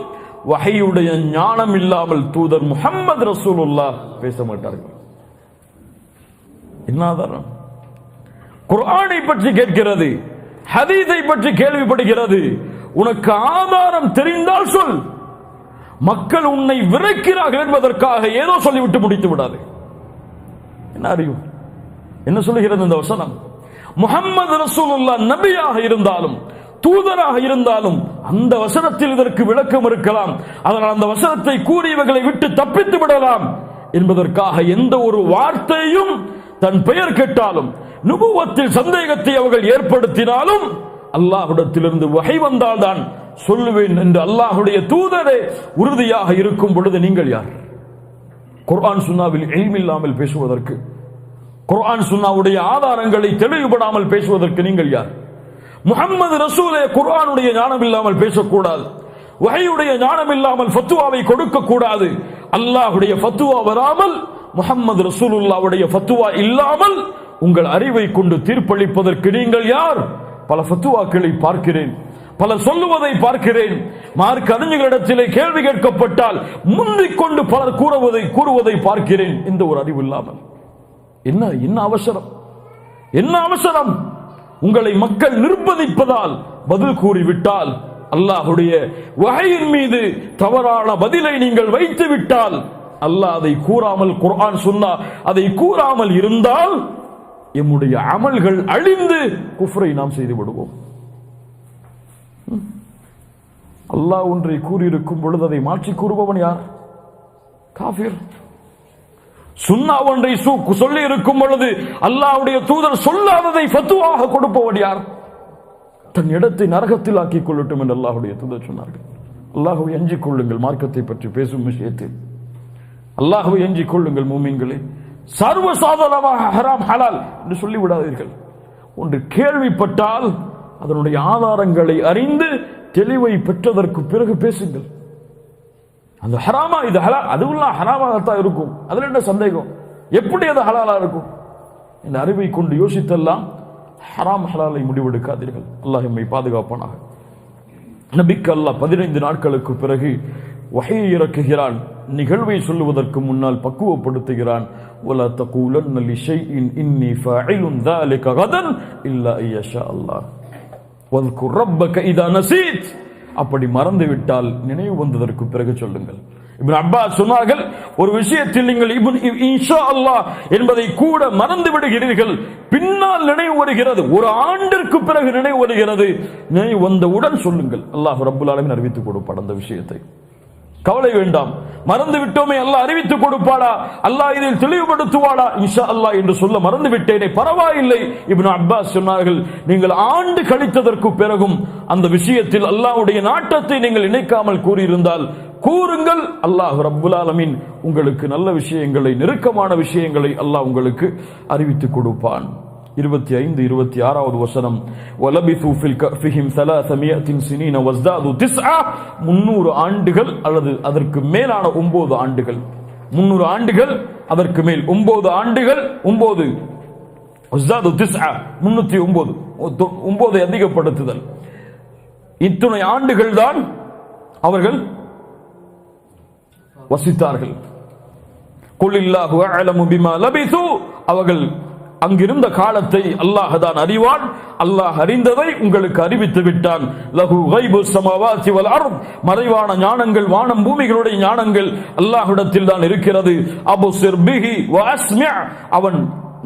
வஹீயுடைய ஞானம் இல்லாமல் தூதர் முஹம்மது ரசூலுல்லாஹ் பேச மாட்டார்கள். என்ன ஆதாரம்? குர்ஆனை பற்றி கேட்கிறது, ஹதீஸை பற்றி கேள்விப்படுகிறது. உனக்கு ஆதாரம் தெரிந்தால் சொல். மக்கள் உன்னை விரைக்கிறார்கள் என்பதற்காக ஏதோ சொல்லிவிட்டு முடித்து விடாது. என்ன அறிவு? என்ன சொல்லுகிறது இந்த வசனம்? முஹம்மது ரசூலுல்லாஹ் நபியாக இருந்தாலும் தூதராக இருந்தாலும் அந்த வசனத்தில் இதற்கு விளக்கம் இருக்கலாம். அதனால் அந்த வசனத்தை கூறியவர்களை விட்டு தப்பித்து விடலாம் என்பதற்காக எந்த ஒரு வார்த்தையும் தன் பெயர் கேட்டாலும் நுபுவத்தில் சந்தேகத்தை அவர்கள் ஏற்படுத்தினாலும் அல்லாஹ்விடத்திலிருந்து வஹி வந்தால்தான் சொல்லுவேன் என்று அல்லாஹ்வுடைய தூதரே உறுதியாக இருக்கும் பொழுது நீங்கள் யார்? குர்ஆன் சுன்னாவில் இல்ம் இல்லாமல் பேசுவதற்கு, குர்ஆன் சுன்னாவுடைய ஆதாரங்களை தெளிவுபடாமல் பேசுவதற்கு நீங்கள் யார்? முஹம்மது ரசூலே குர்ஆனுடைய ஞானம் இல்லாமல் பேசக்கூடாது. வஹீயுடைய ஞானம் இல்லாமல் ஃபத்வாவை கொடுக்க கூடாது. அல்லாஹ்வுடைய ஃபத்வா வராமல், முஹம்மது ரசூலுல்லாஹ்வுடைய ஃபத்வா இல்லாமல் உங்கள் அறிவை கொண்டு தீர்ப்பளிப்பதற்கு நீங்கள் யார்? பல ஃபத்வாக்களை பார்க்கிறேன், பலர் சொல்லுவதை பார்க்கிறேன். மார்க்க அறிஞர்களிடத்திலே கேள்வி கேட்கப்பட்டால் முந்திக் கொண்டு பலர் கூறுவதை பார்க்கிறேன். இந்த ஒரு அறிவு இல்லாமல் என்ன அவசரம்? என்ன அவசரம்? உங்களை மக்கள் நிர்பந்திப்பதால் பதில் கூறிவிட்டால், அல்லாஹ்வுடைய வஹீயின் மீது தவறான பதிலை நீங்கள் வைத்து விட்டால், அல்லாஹ் அதை கூறாமல், குர்ஆன் சுன்னா அதை கூறாமல் இருந்தால் எம்முடைய அமல்கள் அழிந்து குஃப்ரை நாம் செய்து விடுவோம். அல்லாஹ் ஒன்றை கூறியிருக்கும் பொழுது அதை மாற்றி கூறுபவன் யார்? காஃபிர். சுன்னா ஒன்றை சொல்லி இருக்கும் பொழுது அல்லாஹ்வுடைய தூதர் சொல்லாததை ஃபத்வாவாக கொடுப்பவன் யார்? தன் இடத்தை நரகத்தில் ஆக்கிக் கொள்ளட்டும் என்று அல்லாஹ்வுடைய தூதர் சொன்னார்கள். அல்லாஹ்வை அஞ்சிக் கொள்ளுங்கள். மார்க்கத்தை பற்றி பேசும் விஷயத்தில் அல்லாஹ்வை அஞ்சிக் கொள்ளுங்கள். மூமின்களே, சர்வசாதாரணமாக ஹராம் ஹலால் என்று சொல்லிவிடாதீர்கள். ஒன்று கேள்விப்பட்டால் அதனுடைய ஆதாரங்களை அறிந்து தெளிவை பெற்றதற்கு பிறகு பேசுங்கள். அந்த ஹராமா இது ஹலால், அதுவெல்லாம் ஹராமாகத்தான் இருக்கும், அதுல என்ன சந்தேகம்? எப்படி அது ஹலாலா இருக்கும்? இந்த அறிவை கொண்டு யோசித்தெல்லாம் ஹராம் ஹலாலை முடிவெடுக்காதீர்கள். அல்லாஹ் எம்மை பாதுகாப்பானாக. நபிக்கு அல்லாஹ் 15 நாட்களுக்கு பிறகு வஹீ இறக்குகிறான். நிகழ்வை சொல்லுவதற்கு முன்னால் பக்குவப்படுத்துகிறான். வலா தகூலன்ன லிஷைஇன் இன்னி ஃபாஇலுன் ذلك غدا இல்லா ஐயஷா அல்லாஹ் வذ்குர் ரப்பக இதா நஸீத். அப்படி மறந்து விட்டால் நினைவு வந்ததற்கு பிறகு சொல்லுங்கள். இப்னு அப்பாஸ் சொன்னார்கள், ஒரு விஷயத்தில் நீங்கள் இன்ஷா அல்லாஹ் என்பதை கூட மறந்து விடுகிறீர்கள், பின்னால் நினைவு வருகிறது, ஒரு ஆண்டிற்கு பிறகு நினைவு வருகிறது, நினைவு வந்தவுடன் சொல்லுங்கள். அல்லாஹ் ரப்புல் ஆலமீன் அறிவித்துக் கொடுப்பார் அந்த விஷயத்தை. கவலை வேண்டாம். மறந்து விட்டோமே, அல்லாஹ் அறிவித்துக் கொடுப்பாடா, அல்லாஹ் இதில் தெளிவுபடுத்துவாடா, இன்ஷா அல்லாஹ் என்று சொல்ல மறந்து விட்டேனே, பரவாயில்லை. இப்னு அப்பாஸ் சொன்னார்கள், நீங்கள் ஆண்டு கழித்ததற்கு பிறகும் அந்த விஷயத்தில் அல்லாஹ்வுடைய நாட்டத்தை நீங்கள் நினைக்காமல் கூறியிருந்தால் கூறுங்கள். அல்லாஹ் ரப்புல் ஆலமீன் உங்களுக்கு நல்ல விஷயங்களை, நெருக்கமான விஷயங்களை அல்லாஹ் உங்களுக்கு அறிவித்துக் கொடுப்பான். 25, 26வது வசனம், வலபிது ஃபில் கஃபிஹிம் 300 சினீன வஸ்தாது 9, 300 ஆண்டுகள் அல்லது அதற்கு மேலான 9 ஆண்டுகள். 300 ஆண்டுகள் அதற்கு மேல் 9 ஆண்டுகள். 9 வஸ்தாது 9, 309, 9 அதிகப்படுத்துதல். இத்துணை ஆண்டுகள் தான் அவர்கள் வசித்தார்கள். குல்லில்லாஹு அஅலமு பிமா லபிது. அவர்கள் அங்கிருந்த காலத்தை அல்லாஹ் தான் அறிவான். அல்லாஹ் அறிந்ததை உங்களுக்கு அறிவித்து விட்டான். லஹு கைபு ஸமாவாதி வல் அர்த். மறைவான ஞானங்கள், வானம் பூமிகளுடைய ஞானங்கள் அல்லாஹ்விடத்தில் தான் இருக்கிறது. அபுசிர் பிஹி வ அஸ்மி. அவன்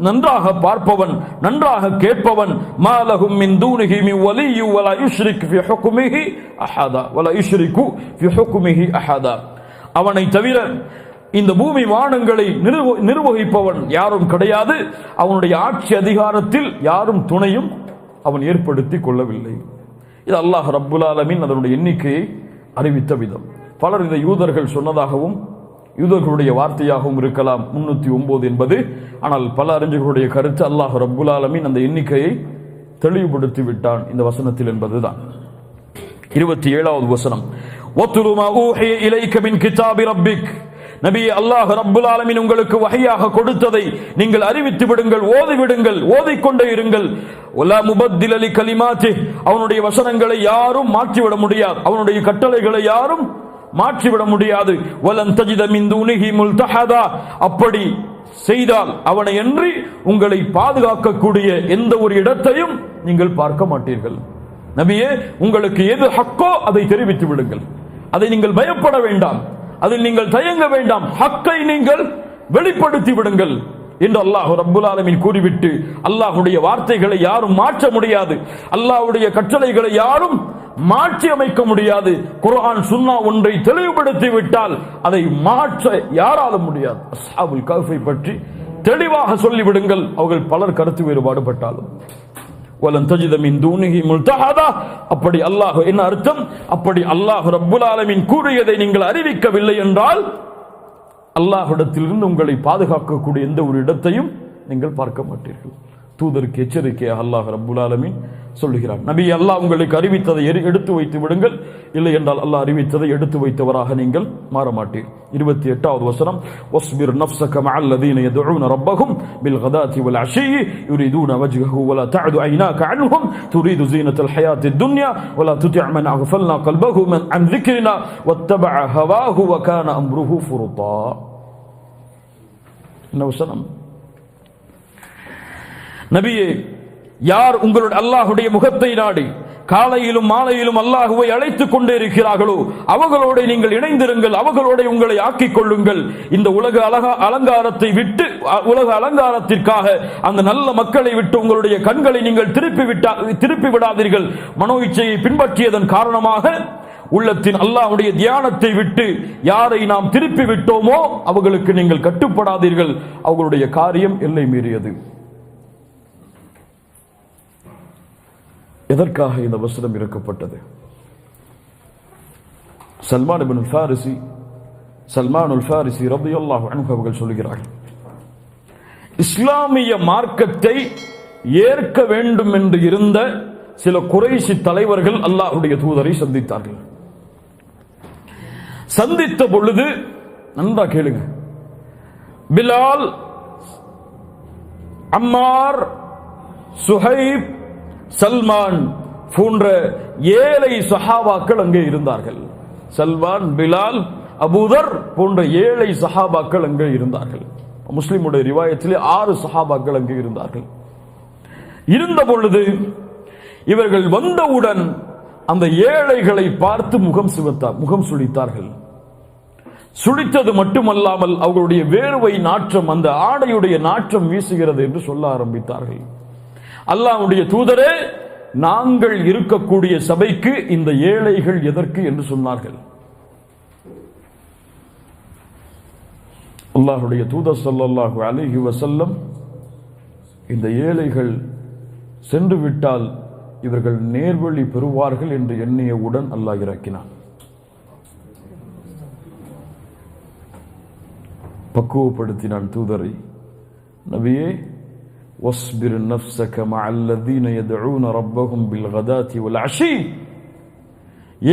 நன்றாக பார்ப்பவன், நன்றாக கேட்பவன். மாலஹும் மின் தூனிஹி மின் வலியு வலா யுஷ்ரிக் ஃபி ஹுக்மிஹி அஹதா வலா யுஷ்ரிகு ஃபி ஹுக்மிஹி அஹதா. அவனை தவிர இந்த பூமி வானங்களை நிர்வகிப்பவன் யாரும் கிடையாது. அவனுடைய ஆட்சி அதிகாரத்தில் யாரும் துணையும் அவன் ஏற்படுத்தி கொள்ளவில்லை. இது அல்லாஹ் ரப்புல் ஆலமீன் அதனுடைய எண்ணிக்கையை அறிவித்த விதம். பலர் இதை யூதர்கள் சொன்னதாகவும் யூதர்களுடைய வார்த்தையாகவும் இருக்கலாம் 309 என்பது. ஆனால் பல அறிஞர்களுடைய கருத்து அல்லாஹ் ரப்புல் ஆலமீன் அந்த எண்ணிக்கையை தெளிவுபடுத்தி விட்டான் இந்த வசனத்தில் என்பதுதான். 27வது வசனம், வத்லு மா ஊஹிய இலைக மின் கிதாபி ரப்பிக். நபியே, அல்லாஹ் ரப்புல் ஆலமீன் உங்களுக்கு வஹியாக கொடுத்ததை நீங்கள் அறிவித்து விடுங்கள், ஓதிவிடுங்கள், ஓதிக்கொண்டே இருங்கள். வலா முபத்தில லி கலிமாத்தி, அவனுடைய வசனங்களை யாரும் மாற்றிவிட முடியாது, அவனுடைய கட்டளைகளை யாரும் மாற்றிவிட முடியாது. வலன் தஜித மின் தூனிஹி முல்தஹதா, அப்படி செய்தால் அவனை அன்றி உங்களை பாதுகாக்கக்கூடிய எந்த ஒரு இடத்தையும் நீங்கள் பார்க்க மாட்டீர்கள். நபியே, உங்களுக்கு எது ஹக்கோ அதை தெரிவித்து விடுங்கள், அதை நீங்கள் பயப்பட வேண்டாம், அதில் நீங்கள் தயங்க வேண்டாம், ஹக்கை நீங்கள் வெளிப்படுத்தி விடுங்கள் என்று அல்லாஹ் ரப்புல் ஆலமீன் கூறிவிட்டு, அல்லாஹ்வுடைய வார்த்தைகளை யாரும் மாற்ற முடியாது, அல்லாஹ்வுடைய கட்டளைகளை யாரும் மாற்றி அமைக்க முடியாது. குர்ஆன் சுன்னா ஒன்றை தெளிவுபடுத்தி விட்டால் அதை மாற்ற யாராலும் முடியாது. அஸ்ஹாபுல் கஹ்ஃபை பற்றி தெளிவாக சொல்லிவிடுங்கள், அவர்கள் பலர் கருத்து வேறுபாடு பட்டாலும். வலன் தஜித மின் தூனிஹி முல்தஹதா, அப்படி அல்லாஹ் என்ன அர்த்தம்? அப்படி அல்லாஹ் ரப்புல் ஆலமீன் கூறியதை நீங்கள் அறிவிக்கவில்லை என்றால் அல்லாஹ்விடத்திலிருந்து உங்களை பாதுகாக்கக்கூடிய எந்த ஒரு இடத்தையும் நீங்கள் பார்க்க மாட்டீர்கள். தூதருக்கு எச்சரிக்கையாக அல்லாஹ் ரப்புல் ஆலமீன் சொல்லுகிறார். நபி, அல்லாஹ் உங்களுக்கு அறிவித்ததை எடுத்து வைத்து விடுங்கள், இல்லை என்றால் அல்லாஹ் அறிவித்ததை எடுத்து வைத்தவராக நீங்கள் மாற மாட்டீர். 28வது வசனம், வஸ்பிர் நஃப்ஸக மஅல்லதீன யதுஊன ரப்பஹும் பில் கதாத்தி வல் அஷிய்யி யுரீதுன வஜ்ஹஹு வலா தஅது ஐனாக அன்ஹும் துரீது ஸீனத்தல் ஹயாத்தித் துன்யா வலா துதி' மன் அஃபல்னா கல்பஹு அன் ذிக்ரினா வத்தபஅ ஹவாஹு வகான அம்ருஹு ஃபுருதா. என்ன வசனம்? நபியே, யார் உங்களுடைய அல்லாஹ்வுடைய முகத்தை நாடி காலையிலும் மாலையிலும் அல்லாஹ்வை அழைத்துக் கொண்டே இருக்கிறார்களோ அவர்களோடு நீங்கள் இணைந்திருங்கள், அவர்களோடு உங்களை ஆக்கிக் கொள்ளுங்கள். இந்த உலக அலங்காரத்தை விட்டு, உலக அலங்காரத்திற்காக அந்த நல்ல மக்களை விட்டு உங்களுடைய கண்களை நீங்கள் திருப்பி விடாதீர்கள். மனோ இச்சையை பின்பற்றியதன் காரணமாக உள்ளத்தின் அல்லாஹ்வுடைய தியானத்தை விட்டு யாரை நாம் திருப்பி விட்டோமோ அவர்களுக்கு நீங்கள் கட்டுப்படாதீர்கள், அவர்களுடைய காரியம் எல்லை மீறியது. எதற்காக இந்த வசனம் இறக்கப்பட்டது? சல்மானுல் ஃபாரிசி ரலியல்லாஹு அன்ஹு அவர்கள் சொல்கிறார்கள், இஸ்லாமிய மார்க்கத்தை ஏற்க வேண்டும் என்று இருந்த சில குறைஷி தலைவர்கள் அல்லாஹ்வுடைய தூதரை சந்தித்தார்கள். சந்தித்த பொழுது நன்றா கேளுங்க, பிலால், அம்மார், சுஹைப், சல்மான் போன்ற ஏழை சஹாபாக்கள் அங்கே இருந்தார்கள். சல்மான், பிலால், அபூதர் போன்ற ஏழை சஹாபாக்கள் அங்கே இருந்தார்கள். முஸ்லிமுடைய ரிவாயத்திலே 6 சஹாபாக்கள் அங்கே இருந்தார்கள். இருந்த பொழுது இவர்கள் வந்தவுடன் அந்த ஏழைகளை பார்த்து முகம் சுளித்தார்கள். சுளித்தது மட்டுமல்லாமல் அவர்களுடைய வேர்வை நாற்றம், அந்த ஆடையுடைய நாற்றம் வீசுகிறது என்று சொல்ல ஆரம்பித்தார்கள். அல்லாஹ்வுடைய தூதரே, நாங்கள் இருக்கக்கூடிய சபைக்கு இந்த ஏழைகள் எதற்கு என்று சொன்னார்கள். அல்லாஹ்வுடைய தூதர் ஸல்லல்லாஹு அலைஹி வஸல்லம், இந்த ஏழைகள் சென்று விட்டால் இவர்கள் நேர்வழி பெறுவார்கள் என்று எண்ணியவுடன் அல்லாஹ் இறக்கினான். பக்குவப்படுத்தினான் தூதரை. நபியே, வஸ்பிர் நஃப்ஸக மஅல்லதீன யதுஊன ரப்பஹும் பில் கதாத்தி வல் அஷி,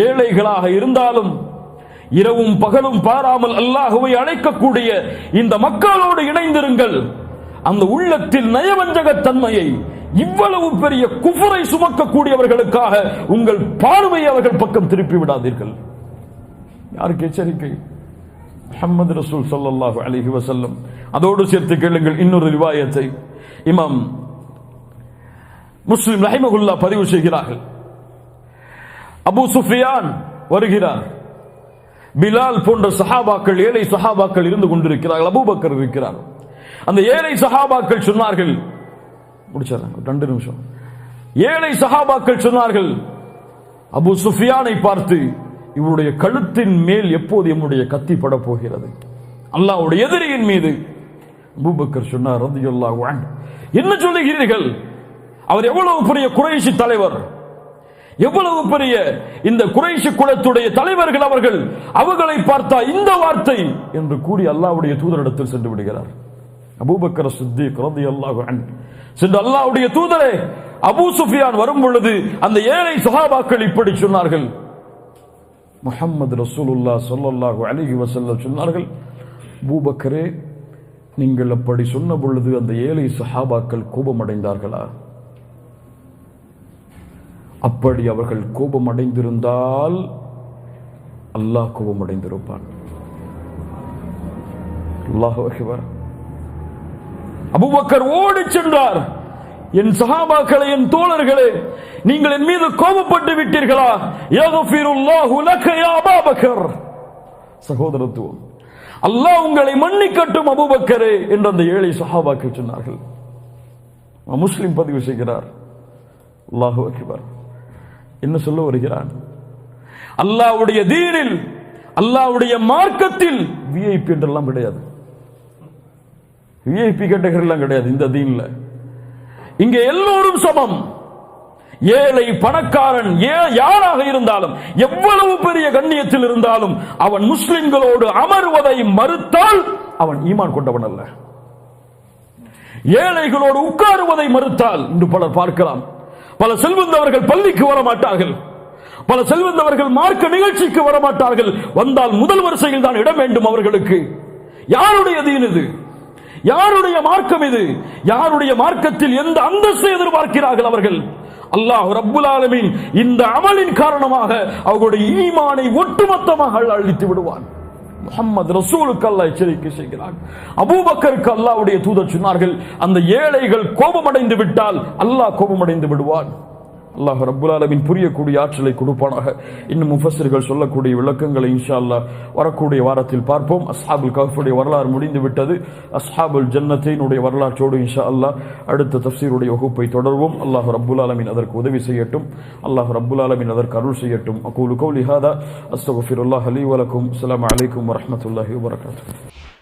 ஏழைகளாக இருந்தாலும் இரவும் பகலும் பாராமல் அல்லாஹ்வை அழைக்கக்கூடிய இந்த மக்களோடு இணைந்திருங்கள். அந்த உள்ளத்தில் நயவஞ்சகத்தன்மையை, இவ்வளவு பெரிய குஃபரை சுமக்கக்கூடியவர்களுக்காக உங்கள் பார்வையை அவர்கள் பக்கம் திருப்பி விடாதீர்கள். யாருக்கு எச்சரிக்கை? முஹம்மது ரசூல் ஸல்லல்லாஹு அலைஹி வஸல்லம். அதோடு சேர்த்து கேளுங்கள் இன்னொரு ரிவாயத்தை இமாம் முஸ்லிம் ரஹிமஹுல்லாஹ் பதிவு செய்கிறார்கள். அபூ சுஃபியான் வருகிறார். பிலால் போன்ற சஹாபாக்கள், ஏழை சஹாபாக்கள் இருந்து கொண்டிருக்கிறார்கள். அபூபக்கர் இருக்கிறார். அந்த ஏழை சஹாபாக்கள் சொன்னார்கள், முடிச்சாங்க 2 நிமிஷம். ஏழை சஹாபாக்கள் சொன்னார்கள் அபூ சுஃபியானை பார்த்து, இவருடைய கழுத்தின் மேல் எப்போது நம்முடைய கத்தி பட போகிறது, அல்லாஹ்வுடைய எதிரியின் மீது. அபூபக்கர் சொன்னார் ரலியல்லாஹு அன்ஹு, என்ன சொல்லுகிறீர்கள்? அவர் எவ்வளவு பெரிய குறைஷி தலைவர், எவ்வளவு பெரிய இந்த குறைஷி குலத்துடைய தலைவர்கள் அவர்கள். அவர்களை பார்த்தா இந்த வார்த்தை என்று கூறி அல்லாஹ்வுடைய தூதரிடத்தில் சென்று விடுகிறார். அபூபக்கர் சித்திக் ரலியல்லாஹு அன்ஹு சென்று அல்லாஹ்வுடைய தூதரே, அபூ சுஃபியான் வரும் பொழுது அந்த ஏழை சஹாபாக்கள் இப்படி சொன்னார்கள். முஹம்மது ரசூலுல்லாஹ் ஸல்லல்லாஹு அலைஹி வஸல்லம் சொன்னார்கள், அபூபக்கரே, நீங்கள் அப்படி சொன்ன பொழுது அந்த ஏழை சஹாபாக்கள் கோபமடைந்தார்களா? அப்படி அவர்கள் கோபமடைந்திருந்தால் அல்லாஹ் கோபமடைந்திருப்பான். அல்லாஹு அக்பர். அபூபக்கர் ஓடி சென்றார். என் சஹாபாக்களே, என் தோழர்களே, நீங்கள் என் மீது கோபப்பட்டு விட்டீர்களா? யக்ஃபிருல்லாஹு லக யா அபூபக்கர். சகோதரத்துவம், அல்லாஹ் உங்களை மன்னிக்கட்டும் அபூபக்கரே என்று அந்த ஏழை சஹாபாக்கள் சொன்னார்கள். முஸ்லிம் பதிவு செய்கிறார். அல்லாஹு அக்பர். என்ன சொல்ல வருகிறான்? அல்லாஹ்வுடைய தீனில், அல்லாஹ்வுடைய மார்க்கத்தில் விஐபி என்றெல்லாம் கிடையாது. விஐபி கேட்டகரிலாம் கிடையாது இந்த தீன்ல. இங்கே எல்லோரும் சமம். ஏழை பணக்காரன் யாராக இருந்தாலும், எவ்வளவு பெரிய கண்ணியத்தில் இருந்தாலும், அவன் முஸ்லிம்களோடு அமர்வதை மறுத்தால் அவன் ஈமான் கொண்டவன் அல்ல. ஏழைகளோடு உட்காருவதை மறுத்தால், இன்று பலர் பார்க்கலாம், பல செல்வந்தவர்கள் பள்ளிக்கு வர மாட்டார்கள், பல செல்வந்தவர்கள் மார்க்க நிகழ்ச்சிக்கு வரமாட்டார்கள். வந்தால் முதல் வரிசையில் தான் இடம் வேண்டும் அவர்களுக்கு. யாருடைய தீன் இது? யாருடைய மார்க்கம் இது? யாருடைய மார்க்கத்தில் எந்த அந்தஸ்தை எதிர்பார்க்கிறார்கள் அவர்கள்? அல்லாஹ் ரப்புல் ஆலமீன் இந்த அமலின் காரணமாக அவர்களுடைய ஈமானை ஒட்டுமொத்தமாக அழித்து விடுவான். முஹம்மது ரசூலுக்கு அல்லாஹ் எச்சரிக்கை செய்கிறான். அபூபக்கருக்கு அல்லாஹ்வுடைய தூதர் சொன்னார்கள், அந்த ஏழைகள் கோபமடைந்து விட்டால் அல்லாஹ் கோபமடைந்து விடுவான். அல்லாஹ் ரப்புல் ஆலமீன் புரியக்கூடிய ஆற்றலை கொடுப்பானாக. இன்னும் முஃபஸ்ஸிர்கள் சொல்லக்கூடிய விளக்கங்களை இன்ஷா அல்லாஹ் வரக்கூடிய வாரத்தில் பார்ப்போம். அஸ்ஹாபுல் கஹ்ஃபுடைய வரலாறு முடிந்து விட்டது. அஸ்ஹாபுல் ஜன்னத்தைனுடைய வரலாற்றோடு இன்ஷா அல்லாஹ் அடுத்த தஃப்சீருடைய வகுப்பை தொடர்வோம். அல்லாஹ் ரப்புல் ஆலமீன் அதற்கு உதவி செய்யட்டும். அல்லாஹ் ரப்புல் ஆலமீன் அதற்கு அருள் செய்யட்டும். அகூலு கௌலி ஹாதா அஸ்தக்ஃபிருல்லாஹ் லீ வ லக்கும். அஸ்ஸலாமு அலைக்கும் வ ரஹ்மத்துல்லாஹி வ பரகாத்துஹு.